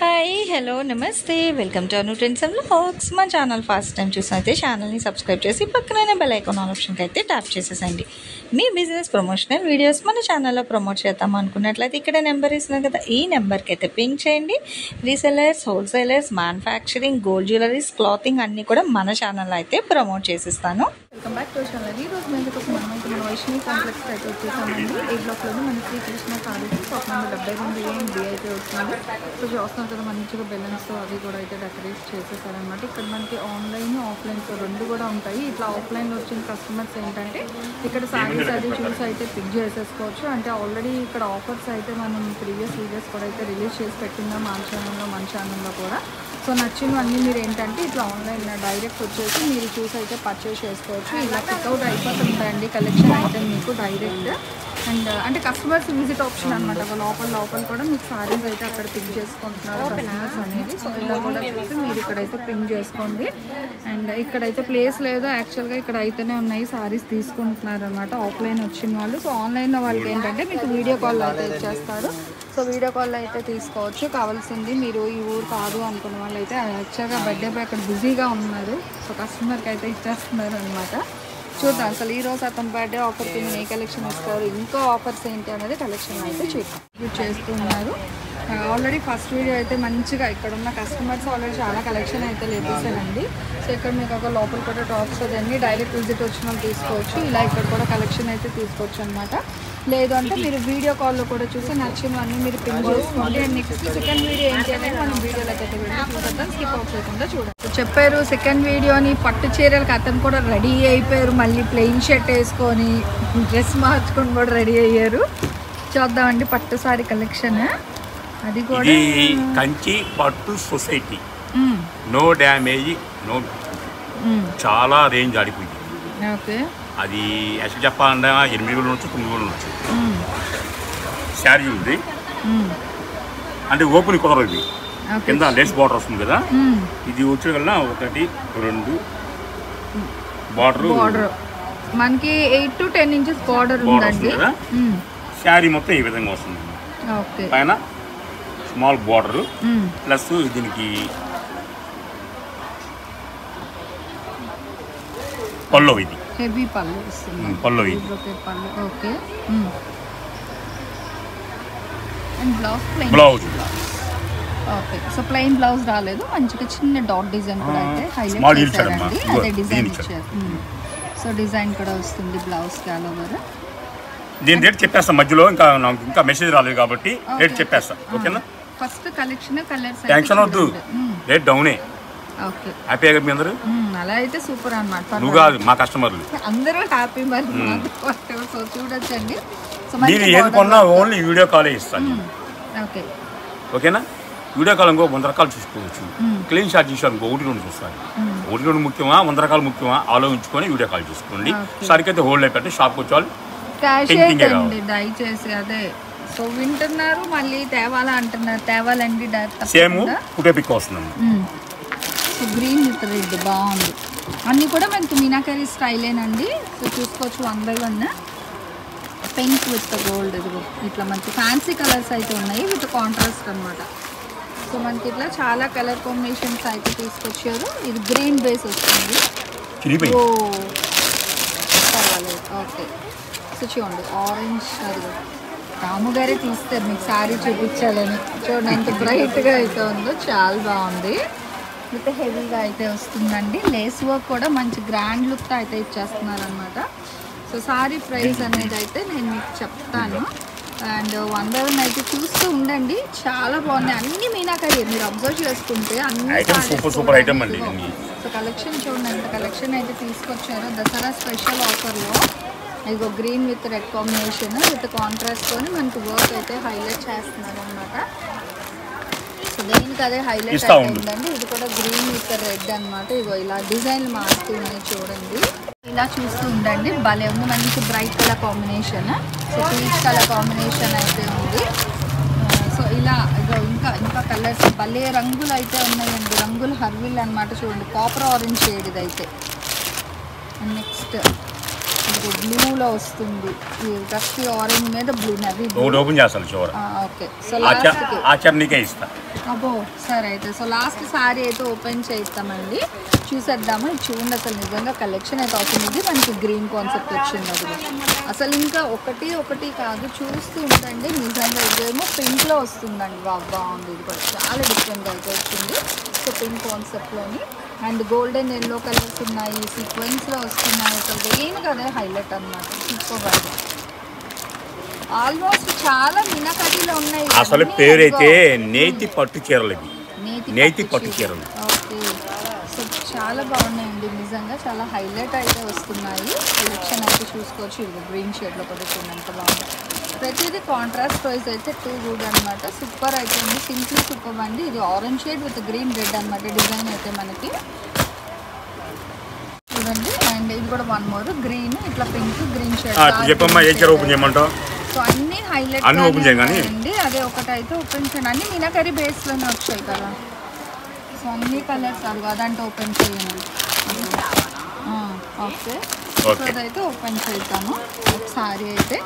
Hi hello నమస్తే welcome to Anu trends and vlogs. మా channel first time చూసినైతే ఛానల్ని subscribe చేసి పక్కనే బెల్ ఐకాన్ ఆప్షన్కి అయితే ట్యాప్ చేసేసండి. మీ బిజినెస్ ప్రమోషనల్ వీడియోస్ మన ఛానల్లో ప్రమోట్ చేద్దాం అనుకున్నట్లయితే ఇక్కడ నెంబర్ ఇస్తున్నాం కదా, ఈ నెంబర్కి అయితే పింక్ చేయండి. Resellers, wholesalers, manufacturing, gold jewelleries, clothing అన్నీ కూడా మన ఛానల్లో అయితే ప్రమోట్ చేసిస్తాను. Welcome back to channel. ఈ రోజు మేము మన వైష్ణవి కాంప్లెక్స్ అయితే వచ్చేసామండి. ఈ బ్లాక్లోనే మన Srikrishna college shop number 72 B అయితే వస్తుంది. సో చూస్తున్నాం కదా, మంచిగా బెలూన్స్తో అవి కూడా అయితే డెకరేట్ చేసేసారనమాట. ఇక్కడ మనకి ఆన్లైన్ ఆఫ్లైన్ రెండు కూడా ఉంటాయి. ఇట్లా ఆఫ్లైన్లో వచ్చిన కస్టమర్స్ ఏంటంటే ఇక్కడ సారీస్ అది చూసి అయితే పిక్ చేసేసుకోవచ్చు. అంటే ఆల్రెడీ ఇక్కడ ఆఫర్స్ అయితే మనం ప్రీవియస్ వీడియోస్ కూడా అయితే రిలీజ్ చేసి పెట్టిందాం మన ఛానల్లో కూడా. సో నచ్చినవన్నీ మీరు ఏంటంటే ఇట్లా ఆన్లైన్ డైరెక్ట్ వచ్చేసి మీరు చూసి అయితే పర్చేస్ చేసుకోవచ్చు. ఇలా పిక్అవుట్ అయిపోతుంటాయండి కలెక్షన్ ఐటమ్ మీకు డైరెక్ట్. అండ్ అంటే కస్టమర్స్ విజిట్ ఆప్షన్ అనమాట. లోపల కూడా మీకు సారీస్ అయితే అక్కడ పిక్ చేసుకుంటున్నారు కస్టమర్స్ అనేది. సో ఇలా కూడా చూసి మీరు ఇక్కడైతే పిక్ చేసుకోండి. అండ్ ఇక్కడైతే ప్లేస్ లేదు యాక్చువల్గా, ఇక్కడ అయితేనే ఉన్నాయి సారీస్ తీసుకుంటున్నారు అనమాట ఆఫ్లైన్ వచ్చిన వాళ్ళు. సో ఆన్లైన్లో వాళ్ళకి ఏంటంటే మీకు వీడియో కాల్ అయితే ఇచ్చేస్తారు. సో వీడియో కాల్ అయితే తీసుకోవచ్చు. కావాల్సింది మీరు ఈ ఊరు కాదు అనుకున్న వాళ్ళు అయితే యాక్చువల్గా బర్త్డే బాయ్ అక్కడ బిజీగా ఉన్నారు. సో కస్టమర్కి అయితే ఇచ్చేస్తున్నారు అనమాట. చూద్దాం అసలు ఈరోజు అతని బర్త్డే ఆఫర్ కింద ఏ కలెక్షన్ ఇస్తారు, ఇంకా ఆఫర్స్ ఏంటి అనేది కలెక్షన్ అయితే చేస్తున్నారు. ఆల్రెడీ ఫస్ట్ వీడియో అయితే మంచిగా ఇక్కడ ఉన్న కస్టమర్స్ ఆల్రెడీ చాలా కలెక్షన్ అయితే లేపేసారండి. సో ఇక్కడ మీకు ఒక లోపల కూడా టాప్స్ అదన్నీ డైరెక్ట్ విజిట్ వచ్చిన వాళ్ళు తీసుకోవచ్చు. ఇలా ఇక్కడ కూడా కలెక్షన్ అయితే తీసుకోవచ్చు అనమాట. లేదు అంటే మీరు వీడియో కాల్లో కూడా చూసి నచ్చినవన్నీ మీరు పిన్ చేసుకోండి. అండ్ నెక్స్ట్ సెకండ్ వీడియో ఏంటి అనేది మనం వీడియోలోకి అయితే చూద్దాం, స్కిప్ అవుట్ చేయకుండా చూడండి. చెప్పారు సెకండ్ వీడియోని పట్టు చీరలకు అతను కూడా రెడీ అయిపోయారు. మళ్ళీ ప్లెయిన్ షర్ట్ వేసుకొని డ్రెస్ మార్చుకొని కూడా రెడీ అయ్యారు. చూద్దామండి పట్టు సారీ కలెక్షన్. అది కూడా కంచి పట్టు సొసైటీ, నో డ్యామేజ్, నో, చాలా రేంజ్ ఆడిపోయింది. ఓకే, అది యాక్చువల్ చెప్పాలంటే 8 వేలు ఉండొచ్చు, 9 వేలు ఉండొచ్చు. శారీ ఉంది అంటే ఓపెన్ కుదరదు. ఇది కింద లేస్ బార్డర్ వస్తుంది కదా, ఇది వచ్చే కల్లా 1, 2 బార్డర్ మనకి 8 to 10 inches బార్డర్ ఉందండి కదా. శారీ మొత్తం ఈ విధంగా వస్తుంది. పైన స్మాల్ బార్డర్ ప్లస్ దీనికి పల్లో, ఇది హెవీ పళ్ళు వస్తుంది. పల్లో ఇది పళ్ళు. Okay, and blouse. Okay, so plain blouse రాలేదు, మంచిగా చిన్న డాట్ డిజైన్ కూడా అయితే హైలైట్ చేశారండి. అదే డిజైన్ ఇచ్చారు. సో డిజైన్ కూడా వస్తుంది బ్లౌజ్ కి ఆల్ ఓవర్. దీని రేట్ చెప్పేస్తా మధ్యలో, ఇంకా మెసేజ్ రాలేదు కాబట్టి రేట్ చెప్పేస్తా. ఓకేనా, ఫస్ట్ కలెక్షన్ కలర్స్ టెన్షన్ వద్దు, రేట్ డౌనే. ఓకే, హ్యాపీ మీ అందరూ. అలా అయితే సూపర్ అన్నమాట. నువ్వు కాదు, మా కస్టమర్లు అందరూ హ్యాపీ. మరి సో చూడొచ్చండి. సో నేను ఏది కొన్నా ఓన్లీ వీడియో కాలే ఇస్తాను. ఓకే, ఓకేనా, వీడియో కాల్ ఇంకో 100 రకాలు చూసుకోవచ్చు. క్లీన్ షాట్ చూసాను ఇంకో 1, 2 చూస్తాను. 1, 2 ముఖ్యమా, 100 రకాలు ముఖ్యమా ఆలోచించుకొని వీడియో కాల్ చూసుకోండి. సరికైతే హోల్డ్ అయిపోతే షాప్కి వచ్చేవాళ్ళు దయచేసి అదే. సో వింటున్నారు, మళ్ళీ తేవాలా అంటున్నారు. తేవాలండి, సేమ్ ఫుటే పిక్ వస్తుంది. సో గ్రీన్ విత్ రెడ్ బాగుంది. అన్నీ కూడా మనకి మీనాకరీ స్టైలేనండి. సో చూసుకోవచ్చు 1 by 1. పింక్ విత్ గోల్డ్, ఇదిగో ఇట్లా మనకి ఫ్యాన్సీ కలర్స్ అయితే ఉన్నాయి విత్ కాంట్రాస్ట్ అనమాట. సో మనకి ఇట్లా చాలా కలర్ కాంబినేషన్స్ అయితే తీసుకొచ్చారు. ఇది గ్రీన్ బేస్ వస్తుంది. ఓ పర్వాలేదు. ఓకే, సో చూడండి ఆరెంజ్. అది రాము గారే తీస్తారు మీకు శారీ చూపించాలని. చూడండి ఎంత బ్రైట్గా అయితే ఉందో, చాలా బాగుంది. విత్ హెవీగా అయితే వస్తుందండి. లేస్ వర్క్ కూడా మంచి గ్రాండ్ లుక్తో అయితే ఇచ్చేస్తున్నారు అనమాట. సో సారీ ప్రైస్ అనేది అయితే నేను మీకు చెప్తాను. అండ్ 1 by 1 అయితే చూస్తూ ఉండండి, చాలా బాగున్నాయి. అన్ని మీనాకరీ మీరు అబ్జర్వ్ చేసుకుంటే అన్ని సూపర్ ఐటమ్ అండి. సో కలెక్షన్ చూడండి, ఎంత కలెక్షన్ అయితే తీసుకొచ్చారో దసరా స్పెషల్ ఆఫర్లో. ఇదిగో green with red combination with కాంట్రాస్ట్తో మనకి వర్క్ అయితే హైలైట్ చేస్తున్నారు అనమాట. సో దేనికి అదే హైలైట్ అయిపోయిందండి. ఇది కూడా గ్రీన్ విత్ రెడ్ అనమాట. ఇగో ఇలా డిజైన్లు మారుతూ ఉన్నాయి చూడండి. ఇలా చూస్తూ ఉండండి, భలే ఉంది. మంచి bright colour combination, so peach colour combination అయితే ఉంది. సో ఇలా ఇగో ఇంకా కలర్స్ భలే రంగులు అయితే ఉన్నాయండి. రంగులు హర్విల్ అనమాట. చూడండి కాపర్ ఆరెంజ్ షేడ్ ఇది అయితే. నెక్స్ట్ బ్లూలో వస్తుంది. ఈ రస్టీ ఆరెంజ్ మీద బ్లూ నవీ. ఓపెన్ చేస్తాను. ఓకే, సో లాస్ట్కి ఆచరణకే ఇస్తా. అబ్బో సరే అయితే సో లాస్ట్ సారీ అయితే ఓపెన్ చేస్తామండి, చూసేద్దాము. ఇది చూడండి అసలు నిజంగా కలెక్షన్ అయితే అవుతుంది. ఇది మనకి గ్రీన్ కాన్సెప్ట్ వచ్చింది, అది అసలు ఇంకా ఒకటి కాదు చూస్తూ ఉండండి. నిజంగా ఇదేమో పింక్లో వస్తుందండి, బాగుంది. ఇది కూడా చాలా డిఫరెంట్గా అయితే వచ్చింది. సో పింక్ కాన్సెప్ట్లోని అండ్ గోల్డెన్ ఎల్లో కలర్స్ ఉన్నాయి, సీక్వెన్స్లో వస్తున్నాయి. అసలు దేనికి అదే హైలైట్ అన్నమాట. సూపర్, ఆల్మోస్ట్ చాలా మినకటిలో ఉన్నాయి. అసలు పేరైతే నేతి పట్టు చీరలు, నేతి పట్టు చీరలు. ఓకే, సో చాలా బాగున్నాయండి, నిజంగా చాలా హైలైట్ అయితే వస్తున్నాయి. కలెక్షన్ అయితే చూసుకోవచ్చు. ఇది గ్రీన్ షేడ్లో కూడా చూడండి బాగుంది. ప్రతిదీ కాంట్రాస్ట్ ప్రైస్ అయితే 2 గుడ్ అనమాట. సూపర్ అయితే ఉంది, సింప్లీ సూపర్ అండి. ఇది orange shade with green red అనమాట డిజైన్ అయితే మనకి చూడండి. అండ్ ఇది కూడా 1 మోర్ గ్రీన్, ఇట్లా పింక్ గ్రీన్ షేడ్. సో అన్ని హైలైట్ అండి. అదే ఒకటైతే ఓపెన్ చేయండి, అన్ని మీనాకరీ బేస్లోనే వచ్చాయి కదా. సో అన్ని కలర్స్ అదంటే ఓపెన్ చేయండి. ఓకే, సో అదైతే ఓపెన్ చేద్దాము ఒకసారి. అయితే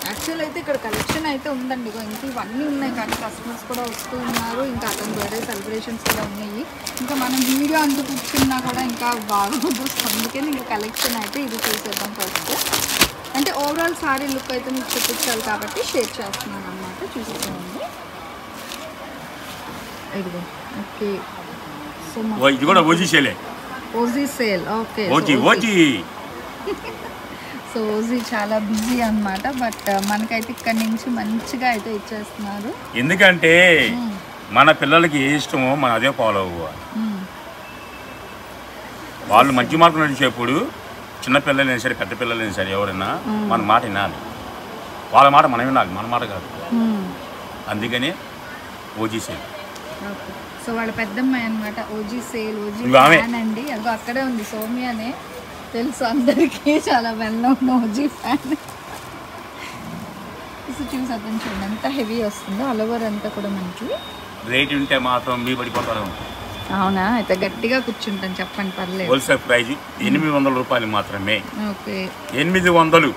యాక్చువల్ అయితే ఇక్కడ కలెక్షన్ అయితే ఉందండి, ఇంకా ఇవన్నీ ఉన్నాయి కానీ కస్టమర్స్ కూడా వస్తూ ఉన్నారు. ఇంకా అతని బర్త్డే సెలబ్రేషన్స్ కూడా ఉన్నాయి. ఇంకా మనం వీడియో అంటూ కూర్చున్నా కూడా ఇంకా బాగా వస్తుంది. అందుకని ఇంకా కలెక్షన్ అయితే ఇది చూసేద్దాం ఫస్ట్. అంటే ఓవరాల్ సారీ లుక్ అయితే మీకు చూపించాలి కాబట్టి షేర్ చేస్తున్నాను అన్నమాట. చూసేయండి ఇదిగో. ఓకే, సో ఇది కూడా ఓజీ సేలే, OG sale. Okay, so OG చాలా బిజీ అన్నమాట. బట్ మనకైతే ఇక్కడ నుంచి మంచిగా అయితే ఇచ్చేస్తున్నారు. ఎందుకంటే మన పిల్లలకి ఏ ఇష్టమో మనం అదే ఫాలో అవ్వాలి. వాళ్ళు మంచి మార్కులు నడిచేప్పుడు చిన్న పిల్లలైనా సరే పెద్ద పిల్లలైనా సరే ఎవరైనా మన మాట వినాలి. వాళ్ళ మాట మనం వినాలి, మన మాట కాదు. అందుకనే ఓజీ సేల్. సో వాళ్ళ పెద్దమ్మాయి అనమాట ఓజీ సేల్, ఓజీ ఫ్యాన్ అండి. అదిగో అక్కడే ఉంది సౌమ్య అనే, తెలుసు అందరికీ, చాలా వెల్ నోన్ ఓజీ ఫ్యాన్. చూసి అతను చూడండి ఎంత హెవీ వస్తుందో. ఆల్ ఓవర్ అంతా కూడా మనకి రేట్ ఉంటే మాత్రం మీ పడిపోతారు. అవునా, అయితే గట్టిగా కూర్చుంటాను చెప్పండి, పర్లేదు. హోల్సేల్ ప్రైజ్ 800 రూపాయలు మాత్రమే. ఓకే, 800.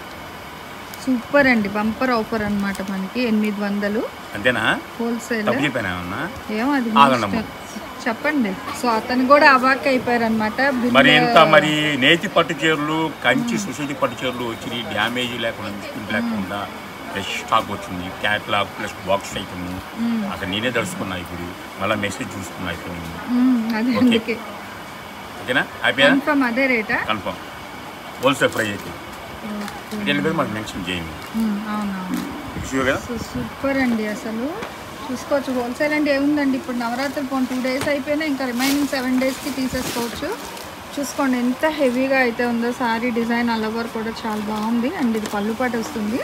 సూపర్ అండి, బంపర్ ఆఫర్ అనమాట మనకి 800. అంతేనా? హోల్సేల్ ఏమో అది చెప్పండి. సో అతను కూడా అవాక్ అయిపోయారు అనమాట. మరి ఎంత మరి నేతి పట్టు చీరలు, కంచి సొసైటీ పట్టు చీరలు వచ్చి డ్యామేజ్ లేకుండా ఫ్రెష్ స్టాక్ వచ్చింది. క్యాట్లాగ్ ప్లస్ బాక్స్ ఐటమ్ అక్కడ నేనే దర్శకున్నా. ఇప్పుడు మళ్ళీ మెసేజ్ చూసుకున్నా. ఇప్పుడు ఓకేనా? కన్ఫర్మ్ అదే రేటా? కన్ఫర్మ్ హోల్సేల్ ప్రైస్ అయితే మాకు మెన్షన్ చేయండి. సూపర్ అండి, అసలు చూసుకోవచ్చు. హోల్సేల్ అంటే ఏముందండి, ఇప్పుడు నవరాత్రి 2 డేస్ అయిపోయినా ఇంకా రిమైనింగ్ 7 డేస్కి తీసేసుకోవచ్చు. చూసుకోండి ఎంత హెవీగా అయితే ఉందో సారీ. డిజైన్ ఆల్ ఓవర్ కూడా చాలా బాగుంది. అండ్ ఇది పళ్ళు పాటు వస్తుంది.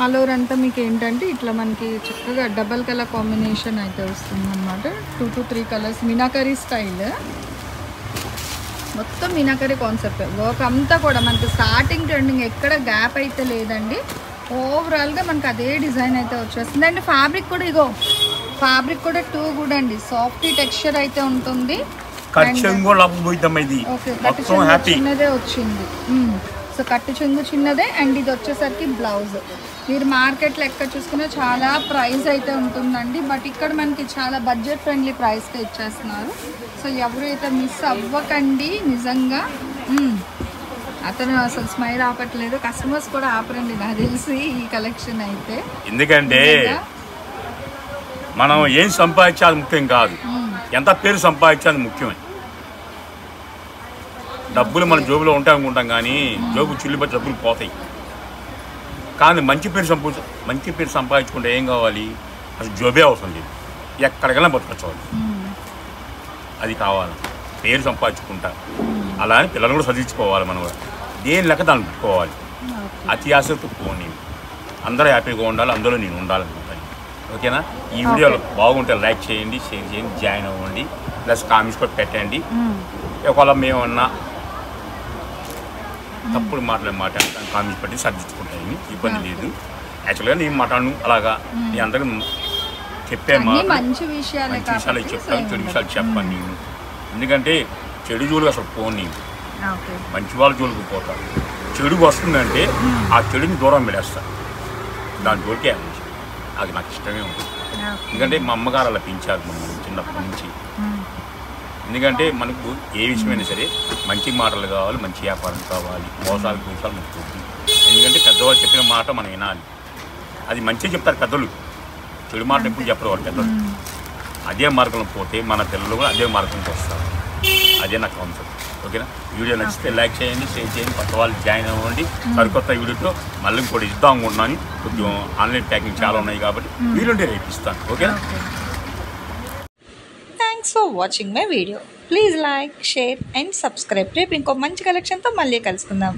ఆల్ ఓవర్ అంతా మీకు ఏంటంటే ఇట్లా మనకి చక్కగా డబల్ కలర్ కాంబినేషన్ అయితే వస్తుంది అనమాట. 2 to 3 కలర్స్ మీనాకరీ స్టైల్, మొత్తం మీనాకరీ కాన్సెప్ట్. వర్క్ అంతా కూడా మనకి స్టార్టింగ్ ట్రెండింగ్ ఎక్కడ గ్యాప్ అయితే లేదండి. ఓవరాల్గా మనకి అదే డిజైన్ అయితే వచ్చేస్తుంది. అండ్ ఫ్యాబ్రిక్ కూడా ఇగో, ఫ్యాబ్రిక్ కూడా 2 గుడ్ అండి. సాఫ్ట్ టెక్స్చర్ అయితే ఉంటుంది. ఓకే, కట్టు చెంగు చిన్నదే వచ్చింది. సో కట్టు చెంగు చిన్నదే. అండ్ ఇది వచ్చేసరికి బ్లౌజ్. మీరు మార్కెట్లో ఎక్కడ చూసుకున్నా చాలా ప్రైస్ అయితే ఉంటుందండి. బట్ ఇక్కడ మనకి చాలా బడ్జెట్ ఫ్రెండ్లీ ప్రైస్గా ఇచ్చేస్తున్నారు. సో ఎవరైతే మిస్ అవ్వకండి నిజంగా. అతను అసలు స్మైల్ ఆపట్లేదు, కస్టమర్స్ కూడా ఆపరండి నాకు తెలిసి ఈ కలెక్షన్ అయితే. ఎందుకంటే మనం ఏం సంపాదించాలి ముఖ్యం కాదు, ఎంత పేరు సంపాదించాలి ముఖ్యమే. డబ్బులు మన జోబులో ఉంటాయి అనుకుంటాం కానీ జోబు చిల్లిపట్టి డబ్బులు పోతాయి. కానీ మంచి పేరు సంపాదించుకుంటే ఏం కావాలి? అసలు జోబే అవసరం లేదు, ఎక్కడికైనా బతకచ్చుకోవాలి. అది కావాలి, పేరు సంపాదించుకుంటా. అలా అని పిల్లలు కూడా చదివించుకోవాలి. మనం దేని లెక్క దాన్ని పెట్టుకోవాలి. అతి ఆసక్తి పోనీ, అందరూ హ్యాపీగా ఉండాలి, అందులో నేను ఉండాలనుకుంటాను. ఓకేనా? ఈ వీడియోలో బాగుంటే లైక్ చేయండి, షేర్ చేయండి, జాయిన్ అవ్వండి, ప్లస్ కామెంట్స్ కూడా పెట్టండి. ఒకవేళ మేమన్నా తప్పుడు మాట్లాడతాను కామెంట్స్ పెట్టి సర్దించుకుంటాను, ఇబ్బంది లేదు. యాక్చువల్గా నేను మాట్లాడను అలాగా, నేను అందరికీ చెప్పే మంచి విషయాలు చెప్తాను, చెడు విషయాలు చెప్పాను నేను. ఎందుకంటే చెడు జోలికి అసలు పోను నేను, మంచి వాళ్ళ జోలికి పోతాను. చెడు వస్తుందంటే ఆ చెడుని దూరం పెడేస్తాను, దాని జోలికే అది నాకు ఇష్టమే ఉంటుంది. ఎందుకంటే మా అమ్మగారు అలా పెంచారు మమ్మల్ని చిన్నప్పటి నుంచి. ఎందుకంటే మనకు ఏ విషయమైనా సరే మంచి మాటలు కావాలి, మంచి వ్యాపారం కావాలి, మోసాలు కూసాలు మనకు. ఎందుకంటే పెద్దవాళ్ళు చెప్పిన మాట మనం వినాలి. అది మంచిగా చెప్తారు పెద్దలు, చెడు మాట ఎప్పుడు చెప్పరు వాళ్ళు పెద్దలు. అదే మార్గంలో పోతే మన పిల్లలు కూడా అదే మార్గంకి వస్తారు. అదే నా కాన్సెప్ట్. ఓకేనా? వీడియో నచ్చితే లైక్ చేయండి, షేర్ చేయండి, కొత్త వాళ్ళు జాయిన్ అవ్వండి. సరికొత్త వీడియోతో మళ్ళీ ఇంకోటి ఇద్దాం అనుకుంటున్నాను. కొంచెం ఆన్లైన్ ప్యాకింగ్ చాలా ఉన్నాయి కాబట్టి వీలుంటే రేపు ఇస్తాను. ఓకేనా? Thanks for watching my video. Please like, share and subscribe. రేపు ఇంకో మంచి కలెక్షన్తో మళ్ళీ కలుసుకుందాం.